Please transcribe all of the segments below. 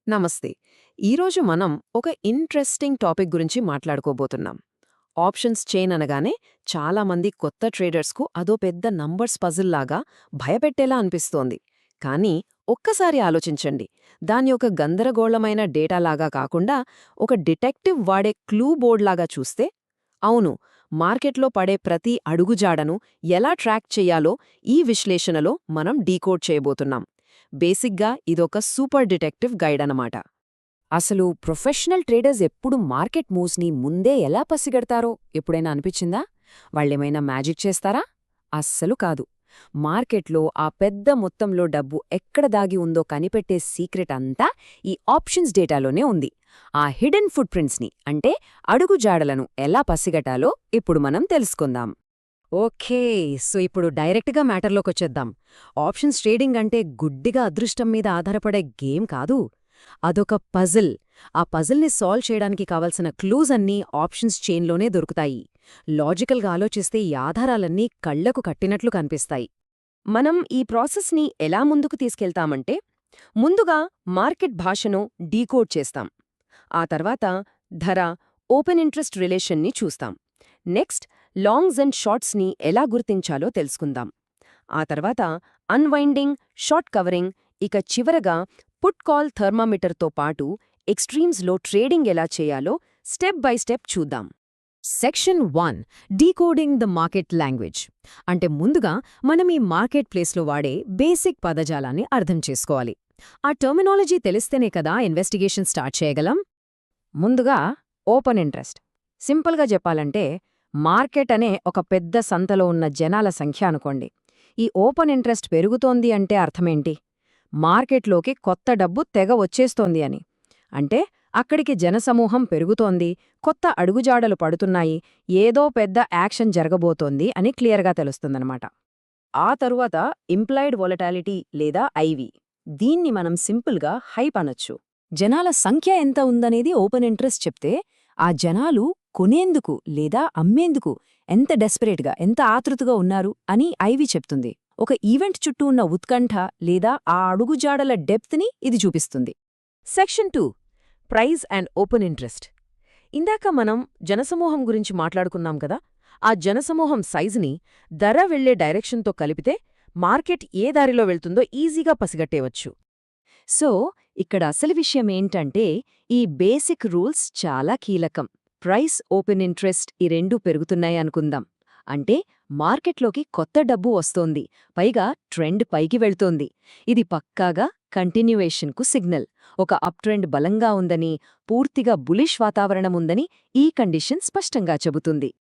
నమస్తే. ఈరోజు మనం ఒక ఇంట్రెస్టింగ్ టాపిక్ గురించి మాట్లాడుకోబోతున్నాం. ఆప్షన్స్ చైన్ అనగానే చాలామంది కొత్త ట్రేడర్స్కు అదో పెద్ద నంబర్స్ పజిల్లాగా భయపెట్టేలా అనిపిస్తోంది. కానీ ఒక్కసారి ఆలోచించండి. దాన్ని ఒక గందరగోళమైన డేటాలాగా కాకుండా ఒక డిటెక్టివ్ వాడే క్లూ బోర్డ్లాగా చూస్తే అవును, మార్కెట్లో పడే ప్రతి అడుగుజాడను ఎలా ట్రాక్ చెయ్యాలో ఈ విశ్లేషణలో మనం డీకోడ్ చేయబోతున్నాం. బేసిక్గా ఇదొక సూపర్ డిటెక్టివ్ గైడ్ అనమాట. అసలు ప్రొఫెషనల్ ట్రేడర్స్ ఎప్పుడు మార్కెట్ మూవ్స్ని ముందే ఎలా పసిగడతారో ఎప్పుడైనా అనిపించిందా? వాళ్ళేమైనా మ్యాజిక్ చేస్తారా? అస్సలు కాదు. మార్కెట్లో ఆ పెద్ద మొత్తంలో డబ్బు ఎక్కడ దాగి ఉందో కనిపెట్టే సీక్రెట్ అంతా ఈ ఆప్షన్స్ డేటాలోనే ఉంది. ఆ హిడెన్ ఫుట్ ప్రింట్స్ని అంటే అడుగుజాడలను ఎలా పసిగట్టాలో ఇప్పుడు మనం తెలుసుకుందాం. ఓకే, సో ఇప్పుడు డైరెక్ట్గా మ్యాటర్లోకొచ్చేద్దాం. ఆప్షన్స్ ట్రేడింగ్ అంటే గుడ్డిగా అదృష్టం మీద ఆధారపడే గేమ్ కాదు. అదొక పజిల్. ఆ పజిల్ని సాల్వ్ చేయడానికి కావలసిన క్లూస్ అన్నీ ఆప్షన్స్ చైన్లోనే దొరుకుతాయి. లాజికల్గా ఆలోచిస్తే ఈ ఆధారాలన్నీ కళ్లకు కట్టినట్లు కనిపిస్తాయి. మనం ఈ ప్రాసెస్ని ఎలా ముందుకు తీసుకెళ్తామంటే, ముందుగా మార్కెట్ భాషను డీకోడ్ చేస్తాం. ఆ తర్వాత ధర, ఓపెన్ ఇంట్రెస్ట్ రిలేషన్ని చూస్తాం. నెక్స్ట్ లాంగ్స్ అండ్ షార్ట్స్ని ఎలా గుర్తించాలో తెలుసుకుందాం. ఆ తర్వాత అన్వైండింగ్, షార్ట్ కవరింగ్, ఇక చివరగా పుట్ కాల్ థర్మామీటర్తో పాటు ఎక్స్ట్రీమ్స్లో ట్రేడింగ్ ఎలా చేయాలో స్టెప్ బై స్టెప్ చూద్దాం. Section 1 decoding the market language అంటే ముందుగా మనం ఈ మార్కెట్ ప్లేస్లో వాడే బేసిక్ పదజాలాన్ని అర్థం చేసుకోవాలి. ఆ టర్మినాలజీ తెలిస్తేనే కదా ఇన్వెస్టిగేషన్ స్టార్ట్ చేయగలం. ముందుగా ఓపెన్ ఇంట్రెస్ట్. సింపుల్గా చెప్పాలంటే మార్కెట్ అనే ఒక పెద్ద సంతలో ఉన్న జనాల సంఖ్య అనుకోండి. ఈ ఓపెన్ ఇంట్రెస్ట్ పెరుగుతోంది అంటే అర్థమేంటి? మార్కెట్లోకి కొత్త డబ్బు తెగ వచ్చేస్తోంది అని. అంటే అక్కడికి జనసమూహం పెరుగుతోంది, కొత్త అడుగుజాడలు పడుతున్నాయి, ఏదో పెద్ద యాక్షన్ జరగబోతోంది అని క్లియర్గా తెలుస్తుందన్నమాట. ఆ తరువాత ఇంప్లాయిడ్ వొలటాలిటీ లేదా ఐవి. దీన్ని మనం సింపుల్గా హైప్ అనొచ్చు. జనాల సంఖ్య ఎంత ఉందనేది ఓపెన్ ఇంట్రెస్ట్ చెప్తే, ఆ జనాలు కొనేందుకు లేదా అమ్మేందుకు ఎంత డెస్పరేట్గా, ఎంత ఆతృతగా ఉన్నారు అని ఐవి చెప్తుంది. ఒక ఈవెంట్ చుట్టూ ఉన్న ఉత్కంఠ లేదా ఆ అడుగుజాడల డెప్త్ని ఇది చూపిస్తుంది. Section 2 price and open interest. ఇందాక మనం జనసమూహం గురించి మాట్లాడుకున్నాం కదా. ఆ జనసమూహం సైజుని ధర వెళ్లే డైరెక్షన్తో కలిపితే మార్కెట్ ఏ దారిలో వెళ్తుందో ఈజీగా పసిగట్టేవచ్చు. సో ఇక్కడ అసలు విషయమేంటంటే ఈ బేసిక్ రూల్స్ చాలా కీలకం. ప్రైస్, ఓపెన్ ఇంట్రెస్ట్ ఈ రెండూ పెరుగుతున్నాయి అనుకుందాం. అంటే మార్కెట్లోకి కొత్త డబ్బు వస్తోంది, పైగా ట్రెండ్ పైకి వెళ్తోంది. ఇది పక్కాగా కంటిన్యూయేషన్కు సిగ్నల్. ఒక అప్ ట్రెండ్ బలంగా ఉందని, పూర్తిగా బులిష్ వాతావరణం ఉందని ఈ కండిషన్ స్పష్టంగా చెబుతుంది.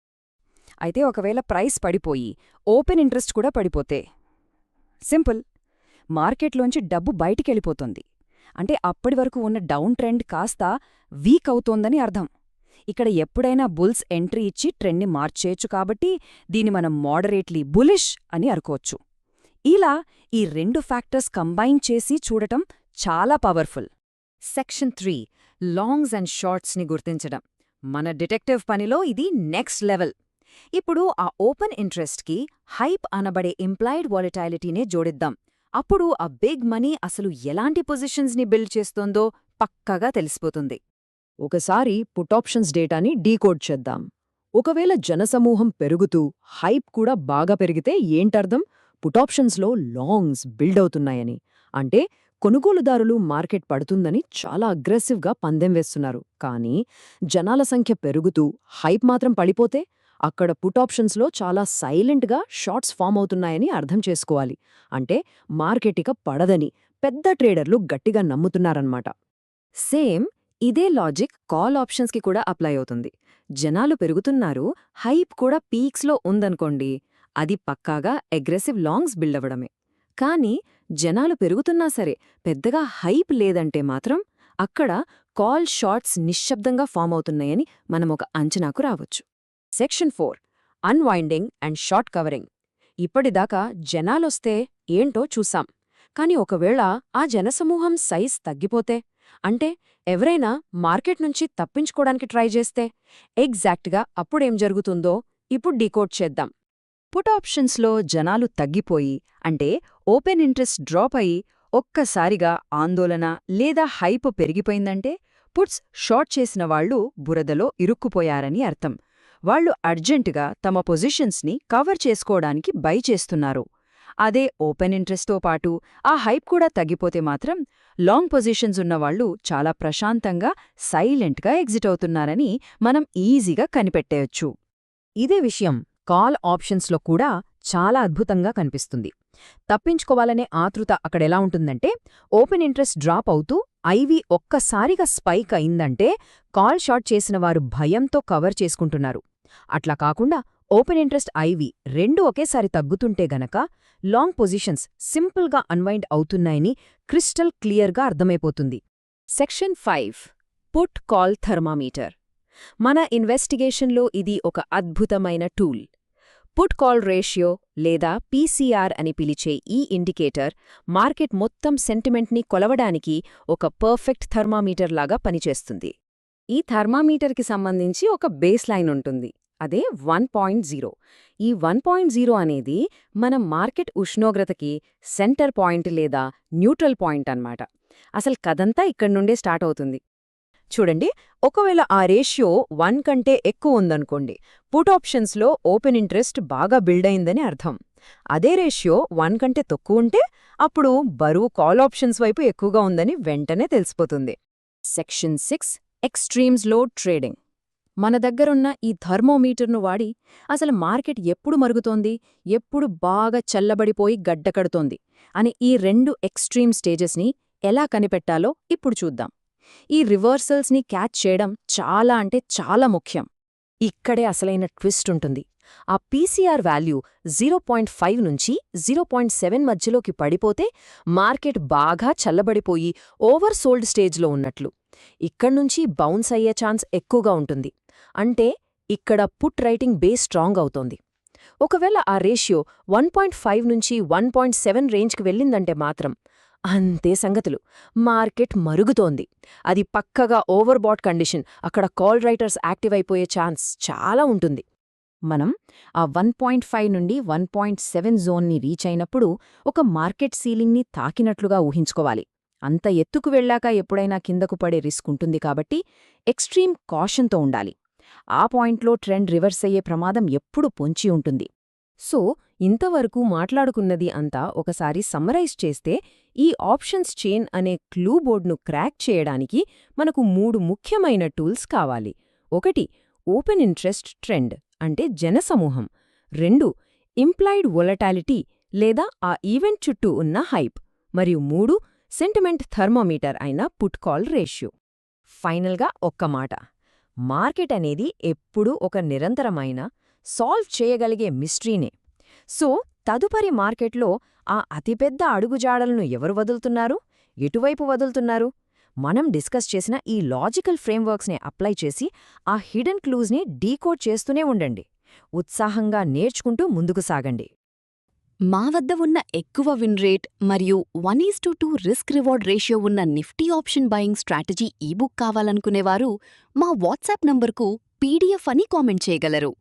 అయితే ఒకవేళ ప్రైస్ పడిపోయి ఓపెన్ ఇంట్రెస్ట్ కూడా పడిపోతే సింపుల్, మార్కెట్లోంచి డబ్బు బయటికెళ్ళిపోతుంది. అంటే అప్పటి వరకు ఉన్న డౌన్ ట్రెండ్ కాస్త వీక్ అవుతోందని అర్థం. ఇక్కడ ఎప్పుడైనా బుల్స్ ఎంట్రీ ఇచ్చి ట్రెండ్ని మార్చేయచ్చు కాబట్టి దీన్ని మనం మోడరేట్లీ బులిష్ అని అనుకోవచ్చు. ఇలా ఈ రెండు ఫ్యాక్టర్స్ కంబైన్ చేసి చూడటం చాలా పవర్ఫుల్. సెక్షన్ 3 లాంగ్స్ అండ్ షార్ట్స్ని గుర్తించడం. మన డిటెక్టివ్ పనిలో ఇది నెక్స్ట్ లెవెల్. ఇప్పుడు ఆ ఓపెన్ ఇంట్రెస్ట్కి హైప్ అనబడే ఇంప్లాయిడ్ వాలటాలిటీనే జోడిద్దాం. అప్పుడు ఆ బిగ్ మనీ అసలు ఎలాంటి పొజిషన్స్ని బిల్డ్ చేస్తోందో పక్కాగా తెలిసిపోతుంది. ఒకసారి పుట్ ఆప్షన్స్ డేటాని డీకోడ్ చేద్దాం. ఒకవేళ జనసమూహం పెరుగుతూ హైప్ కూడా బాగా పెరిగితే ఏంటర్థం? పుట్ ఆప్షన్స్లో లాంగ్స్ బిల్డ్ అవుతున్నాయని. అంటే కొనుగోలుదారులు మార్కెట్ పడుతుందని చాలా అగ్రెసివ్గా పందెం వేస్తున్నారు. కానీ జనాల సంఖ్య పెరుగుతూ హైప్ మాత్రం పడిపోతే అక్కడ పుట్ ఆప్షన్స్లో చాలా సైలెంట్గా షార్ట్స్ ఫామ్ అవుతున్నాయని అర్థం చేసుకోవాలి. అంటే మార్కెట్ ఇక పడదని పెద్ద ట్రేడర్లు గట్టిగా నమ్ముతున్నారన్నమాట. సేమ్ ఇదే లాజిక్ కాల్ ఆప్షన్స్కి కూడా అప్లై అవుతుంది. జనాలు పెరుగుతున్నారు, హైప్ కూడా పీక్స్లో ఉందనుకోండి, అది పక్కాగా అగ్రెసివ్ లాంగ్స్ బిల్డ్ అవ్వడమే. కానీ జనాలు పెరుగుతున్నా సరే పెద్దగా హైప్ లేదంటే మాత్రం అక్కడ కాల్ షార్ట్స్ నిశ్శబ్దంగా ఫామ్ అవుతున్నాయని మనం ఒక అంచనాకు రావచ్చు. Section 4 unwinding and short covering. ఇప్పటిదాకా జనాలొస్తే ఏంటో చూసాం. కాని ఒకవేళ ఆ జనసమూహం సైజ్ తగ్గిపోతే, అంటే ఎవరైనా మార్కెట్ నుంచి తప్పించుకోవడానికి ట్రై చేస్తే ఎగ్జాక్ట్గా అప్పుడేం జరుగుతుందో ఇప్పుడు డీకోడ్ చేద్దాం. పుట్ ఆప్షన్స్లో జనాలు తగ్గిపోయి, అంటే ఓపెన్ ఇంట్రెస్ట్ డ్రాప్ అయి ఒక్కసారిగా ఆందోళన లేదా హైప్ పెరిగిపోయిందంటే పుట్స్ షార్ట్ చేసిన వాళ్ళు బురదలో ఇరుక్కుపోయారని అర్థం. వాళ్ళు అర్జెంటుగా తమ పొజిషన్స్ని కవర్ చేసుకోవడానికి బై చేస్తున్నారు. అదే ఓపెన్ ఇంట్రెస్ట్తో పాటు ఆ హైప్ కూడా తగ్గిపోతే మాత్రం లాంగ్ పొజిషన్స్ ఉన్నవాళ్లు చాలా ప్రశాంతంగా సైలెంట్గా ఎగ్జిట్ అవుతున్నారని మనం ఈజీగా కనిపెట్టేయొచ్చు. ఇదే విషయం కాల్ ఆప్షన్స్లో కూడా చాలా అద్భుతంగా కనిపిస్తుంది. తప్పించుకోవాలనే ఆతృత అక్కడెలా ఉంటుందంటే, ఓపెన్ ఇంట్రెస్ట్ డ్రాప్ అవుతూ ఐవీ ఒక్కసారిగా స్పైక్ అయిందంటే కాల్ షార్ట్ చేసిన వారు భయంతో కవర్ చేసుకుంటున్నారు. అట్లా కాకుండా ఓపెన్ ఇంట్రెస్ట్ ఐవీ రెండూ ఒకేసారి తగ్గుతుంటే గనక లాంగ్ పొజిషన్స్ సింపుల్గా అన్వైండ్ అవుతున్నాయని క్రిస్టల్ క్లియర్గా అర్థమైపోతుంది. Section 5 put call thermometer. మన ఇన్వెస్టిగేషన్లో ఇది ఒక అద్భుతమైన టూల్. పుట్ కాల్ రేషియో లేదా పీసీఆర్ అని పిలిచే ఈ ఇండికేటర్ మార్కెట్ మొత్తం సెంటిమెంట్ని కొలవడానికి ఒక పర్ఫెక్ట్ థర్మామీటర్ లాగా పనిచేస్తుంది. ఈ థర్మామీటర్కి సంబంధించి ఒక బేస్ లైన్ ఉంటుంది. అదే 1.0. ఈ 1.0 అనేది మన మార్కెట్ ఉష్ణోగ్రతకి సెంటర్ పాయింట్ లేదా న్యూట్రల్ పాయింట్ అన్నమాట. అసలు కథంతా ఇక్కడ్నుండే స్టార్ట్ అవుతుంది. చూడండి, ఒకవేళ ఆ రేషియో 1 కంటే ఎక్కువ ఉందనుకోండి, పుట్ ఆప్షన్స్లో ఓపెన్ ఇంట్రెస్ట్ బాగా బిల్డ్ అయిందని అర్థం. అదే రేషియో 1 కంటే తక్కువుంటే అప్పుడు బరువు కాల్ ఆప్షన్స్ వైపు ఎక్కువగా ఉందని వెంటనే తెలిసిపోతుంది. సెక్షన్ 6 ఎక్స్ట్రీమ్స్లో ట్రేడింగ్. మన దగ్గరున్న ఈ థర్మోమీటర్ను వాడి అసలు మార్కెట్ ఎప్పుడు మరుగుతోంది, ఎప్పుడు బాగా చల్లబడిపోయి గడ్డకడుతోంది అని ఈ 2 ఎక్స్ట్రీమ్ స్టేజెస్ని ఎలా కనిపెట్టాలో ఇప్పుడు చూద్దాం. ఈ రివర్సల్స్ని క్యాచ్ చేయడం చాలా అంటే చాలా ముఖ్యం. ఇక్కడే అసలైన ట్విస్ట్ ఉంటుంది. ఆ పీసీఆర్ వాల్యూ 0.5 నుంచి 0.7 మధ్యలోకి పడిపోతే మార్కెట్ బాగా చల్లబడిపోయి ఓవర్ సోల్డ్ స్టేజ్లో ఉన్నట్లు. ఇక్కడ్నుంచి బౌన్స్ అయ్యే ఛాన్స్ ఎక్కువగా ఉంటుంది. అంటే ఇక్కడ పుట్ రైటింగ్ బేస్ స్ట్రాంగ్ అవుతోంది. ఒకవేళ ఆ రేషియో 1.5 నుంచి 1.7 రేంజ్కి వెళ్ళిందంటే మాత్రం అంతే సంగతులు, మార్కెట్ మరుగుతోంది. అది పక్కగా ఓవర్బాట్ కండిషన్. అక్కడ కాల్ రైటర్స్ యాక్టివ్ అయిపోయే ఛాన్స్ చాలా ఉంటుంది. మనం ఆ 1.5 నుండి 1.7 జోన్ని రీచ్ అయినప్పుడు ఒక మార్కెట్ సీలింగ్ని తాకినట్లుగా ఊహించుకోవాలి. అంత ఎత్తుకు వెళ్ళాక ఎప్పుడైనా కిందకు పడే రిస్క్ ఉంటుంది కాబట్టి ఎక్స్ట్రీమ్ కాషన్తో ఉండాలి. ఆ పాయింట్లో ట్రెండ్ రివర్స్ అయ్యే ప్రమాదం ఎప్పుడూ పొంచి ఉంటుంది. సో ఇంతవరకు మాట్లాడుకున్నది అంతా ఒకసారి సమ్మరైజ్ చేస్తే, ఈ ఆప్షన్స్ చైన్ అనే క్లూ బోర్డ్ను క్రాక్ చేయడానికి మనకు 3 ముఖ్యమైన టూల్స్ కావాలి. 1 ఓపెన్ ఇంట్రెస్ట్ ట్రెండ్ అంటే జనసమూహం. 2 ఇంప్లాయిడ్ వొలటాలిటీ లేదా ఆ ఈవెంట్ చుట్టూ ఉన్న హైప్. మరియు 3 సెంటిమెంట్ థర్మోమీటర్ అయిన పుట్ కాల్ రేషియో. ఫైనల్గా ఒక్క మాట, మార్కెట్ అనేది ఎప్పుడూ ఒక నిరంతరమైన సాల్వ్ చేయగలిగే మిస్టరీనే. సో తదుపరి మార్కెట్లో ఆ అతిపెద్ద అడుగుజాడలను ఎవరు వదులుతున్నారు, ఎటువైపు వదులుతున్నారు? మనం డిస్కస్ చేసిన ఈ లాజికల్ ఫ్రేమ్వర్క్స్ని అప్లై చేసి ఆ హిడెన్ క్లూజ్ని డీకోడ్ చేస్తూనే ఉండండి. ఉత్సాహంగా నేర్చుకుంటూ ముందుకు సాగండి. మా వద్ద ఉన్న ఎక్కువ విన్ రేట్ మరియు 1:2 రిస్క్ రివార్డ్ రేషియో ఉన్న Nifty option buying strategy ebook కావాలనుకునేవారు మా వాట్సాప్ నంబర్కు పీడీఎఫ్ అని కామెంట్ చేయగలరు.